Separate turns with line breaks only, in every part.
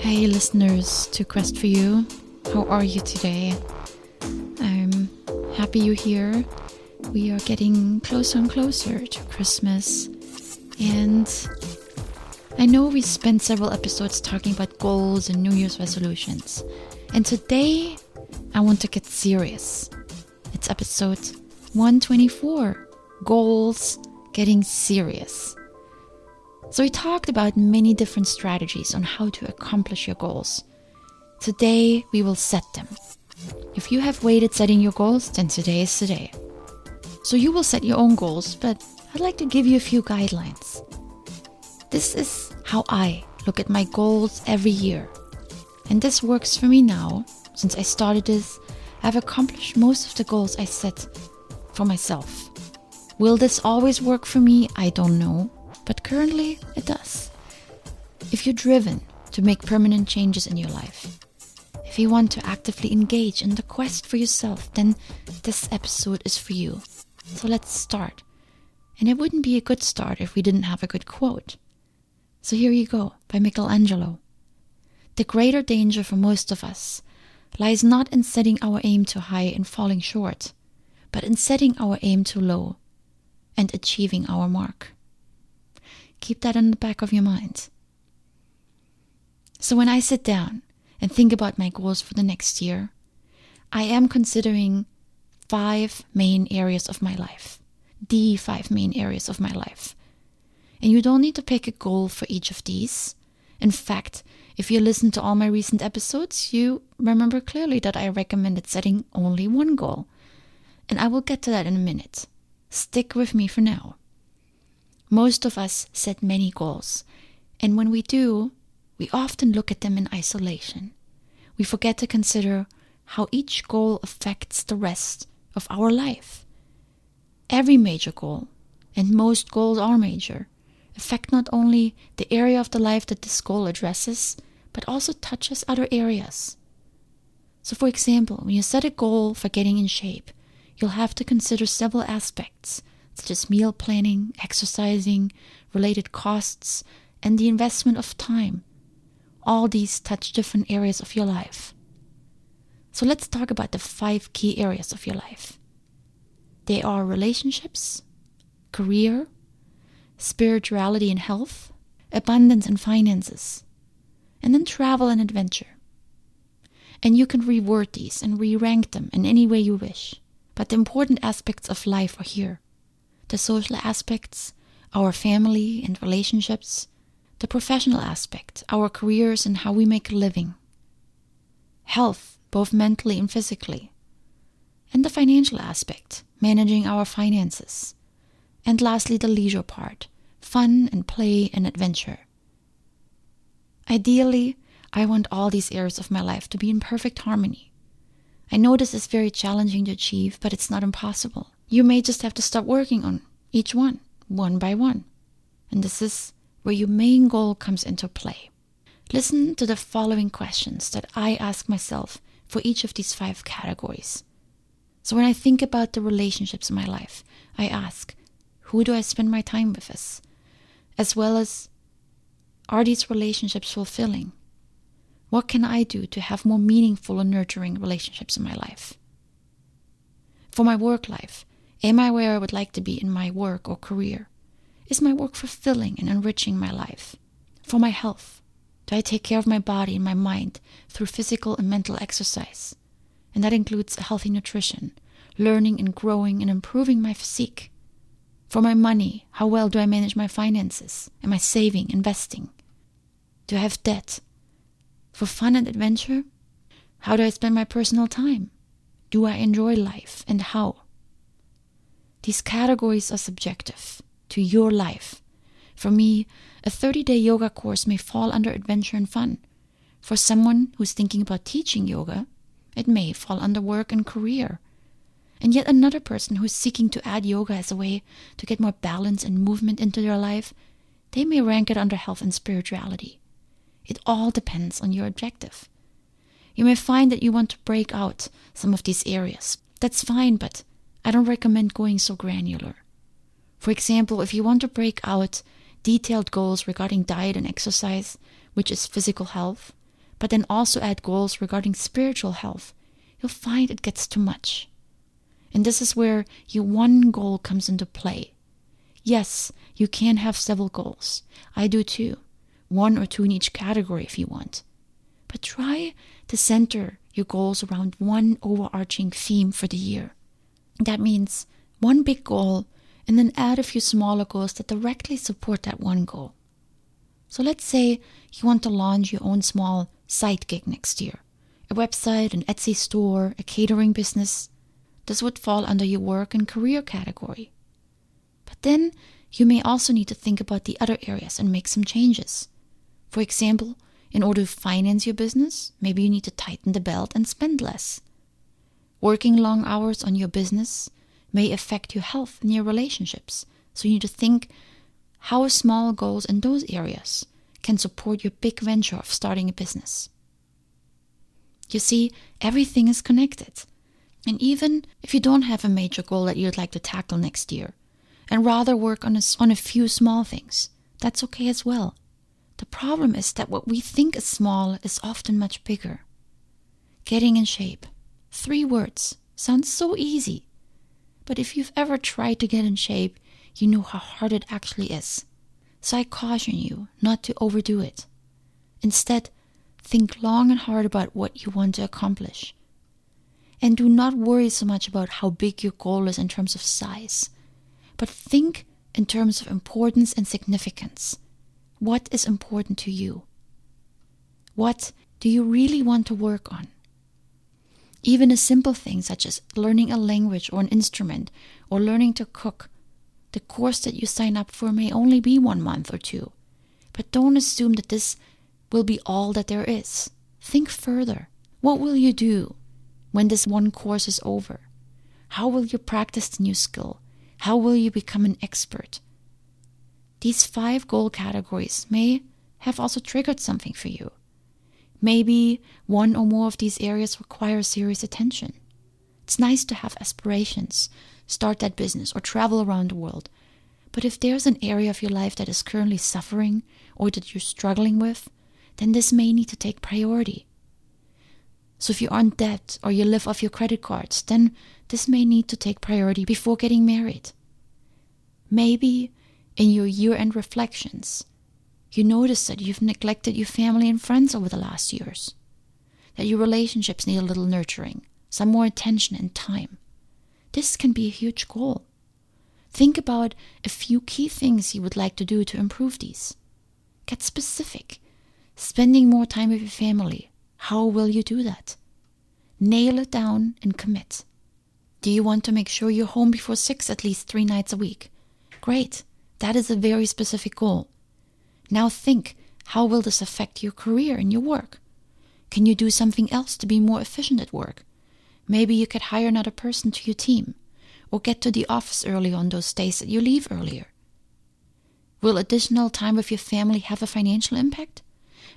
Hey listeners to Quest for You, how are you today? I'm happy you're here. We are getting closer and closer to Christmas, and I know we spent several episodes talking about goals and New Year's resolutions, and today I want to get serious. It's episode 124, Goals Getting Serious. So we talked about many different strategies on how to accomplish your goals. Today we will set them. If you have waited setting your goals, then today is the day. So you will set your own goals, but I'd like to give you a few guidelines. This is how I look at my goals every year. And this works for me now. Since I started this, I've accomplished most of the goals I set for myself. Will this always work for me? I don't know. But currently, it does. If you're driven to make permanent changes in your life, if you want to actively engage in the quest for yourself, then this episode is for you. So let's start. And it wouldn't be a good start if we didn't have a good quote. So here you go, by Michelangelo. The greater danger for most of us lies not in setting our aim too high and falling short, but in setting our aim too low and achieving our mark. Keep that in the back of your mind. So when I sit down and think about my goals for the next year, I am considering 5 main areas of my life. The 5 main areas of my life. And you don't need to pick a goal for each of these. In fact, if you listen to all my recent episodes, you remember clearly that I recommended setting only one goal. And I will get to that in a minute. Stick with me for now. Most of us set many goals, and when we do, we often look at them in isolation. We forget to consider how each goal affects the rest of our life. Every major goal, and most goals are major, affect not only the area of the life that this goal addresses, but also touches other areas. So for example, when you set a goal for getting in shape, you'll have to consider several aspects, such as meal planning, exercising, related costs, and the investment of time. All these touch different areas of your life. So let's talk about the 5 key areas of your life. They are relationships, career, spirituality and health, abundance and finances, and then travel and adventure. And you can reword these and re-rank them in any way you wish. But the important aspects of life are here. The social aspects, our family and relationships, the professional aspect, our careers and how we make a living, health, both mentally and physically, and the financial aspect, managing our finances, and lastly the leisure part, fun and play and adventure. Ideally, I want all these areas of my life to be in perfect harmony. I know this is very challenging to achieve, but it's not impossible. You may just have to start working on each one by one. And this is where your main goal comes into play. Listen to the following questions that I ask myself for each of these 5 categories. So when I think about the relationships in my life, I ask, who do I spend my time with as well as, are these relationships fulfilling? What can I do to have more meaningful and nurturing relationships in my life? For my work life, am I where I would like to be in my work or career? Is my work fulfilling and enriching my life? For my health, do I take care of my body and my mind through physical and mental exercise? And that includes a healthy nutrition, learning and growing and improving my physique. For my money, how well do I manage my finances? Am I saving, investing? Do I have debt? For fun and adventure, how do I spend my personal time? Do I enjoy life and how? These categories are subjective to your life. For me, a 30-day yoga course may fall under adventure and fun. For someone who's thinking about teaching yoga, it may fall under work and career. And yet another person who's seeking to add yoga as a way to get more balance and movement into their life, they may rank it under health and spirituality. It all depends on your objective. You may find that you want to break out some of these areas. That's fine, but I don't recommend going so granular. For example, if you want to break out detailed goals regarding diet and exercise, which is physical health, but then also add goals regarding spiritual health, you'll find it gets too much. And this is where your one goal comes into play. Yes, you can have several goals. I do too. 1 or 2 in each category if you want. But try to center your goals around one overarching theme for the year. That means one big goal and then add a few smaller goals that directly support that one goal. So let's say you want to launch your own small side gig next year. A website, an Etsy store, a catering business. This would fall under your work and career category. But then you may also need to think about the other areas and make some changes. For example, in order to finance your business, maybe you need to tighten the belt and spend less. Working long hours on your business may affect your health and your relationships. So you need to think how small goals in those areas can support your big venture of starting a business. You see, everything is connected. And even if you don't have a major goal that you'd like to tackle next year, and rather work on a few small things, that's okay as well. The problem is that what we think is small is often much bigger. Getting in shape. 3 words. Sounds so easy. But if you've ever tried to get in shape, you know how hard it actually is. So I caution you not to overdo it. Instead, think long and hard about what you want to accomplish. And do not worry so much about how big your goal is in terms of size, but think in terms of importance and significance. What is important to you? What do you really want to work on? Even a simple thing such as learning a language or an instrument or learning to cook. The course that you sign up for may only be 1 month or 2. But don't assume that this will be all that there is. Think further. What will you do when this one course is over? How will you practice the new skill? How will you become an expert? These 5 goal categories may have also triggered something for you. Maybe one or more of these areas require serious attention. It's nice to have aspirations, start that business, or travel around the world. But if there's an area of your life that is currently suffering or that you're struggling with, then this may need to take priority. So if you're in debt or you live off your credit cards, then this may need to take priority before getting married. Maybe in your year-end reflections, you notice that you've neglected your family and friends over the last years, that your relationships need a little nurturing, some more attention and time. This can be a huge goal. Think about a few key things you would like to do to improve these. Get specific. Spending more time with your family. How will you do that? Nail it down and commit. Do you want to make sure you're home before 6 at least 3 nights a week? Great. That is a very specific goal. Now think, how will this affect your career and your work? Can you do something else to be more efficient at work? Maybe you could hire another person to your team, or get to the office early on those days that you leave earlier. Will additional time with your family have a financial impact?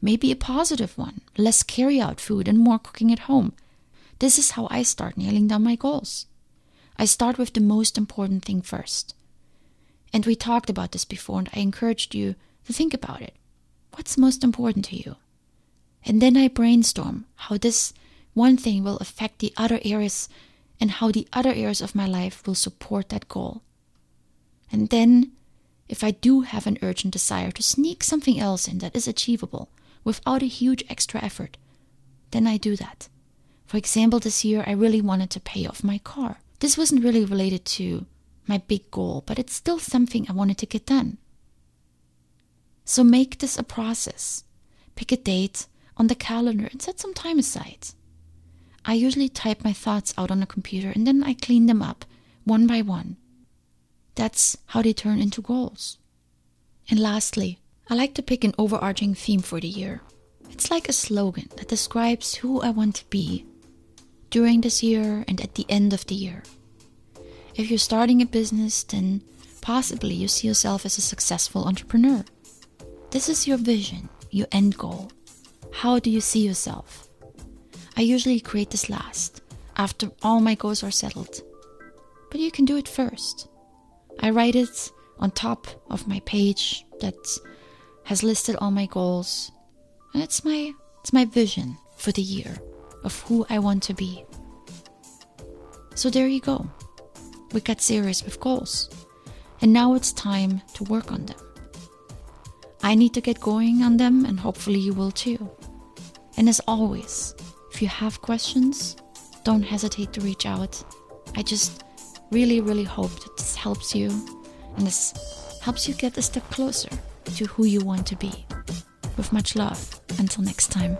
Maybe a positive one, less carry-out food and more cooking at home. This is how I start nailing down my goals. I start with the most important thing first. And we talked about this before, and I encouraged you to think about it. What's most important to you? And then I brainstorm how this one thing will affect the other areas and how the other areas of my life will support that goal. And then, if I do have an urgent desire to sneak something else in that is achievable without a huge extra effort, then I do that. For example, this year I really wanted to pay off my car. This wasn't really related to my big goal, but it's still something I wanted to get done. So make this a process. Pick a date on the calendar and set some time aside. I usually type my thoughts out on the computer and then I clean them up one by one. That's how they turn into goals. And lastly, I like to pick an overarching theme for the year. It's like a slogan that describes who I want to be during this year and at the end of the year. If you're starting a business, then possibly you see yourself as a successful entrepreneur. This is your vision, your end goal. How do you see yourself? I usually create this last, after all my goals are settled. But you can do it first. I write it on top of my page that has listed all my goals. And it's my It's my vision for the year of who I want to be. So there you go. We got serious with goals. And now it's time to work on them. I need to get going on them, and hopefully you will too. And as always, if you have questions, don't hesitate to reach out. I just really hope that this helps you, and this helps you get a step closer to who you want to be. With much love, until next time.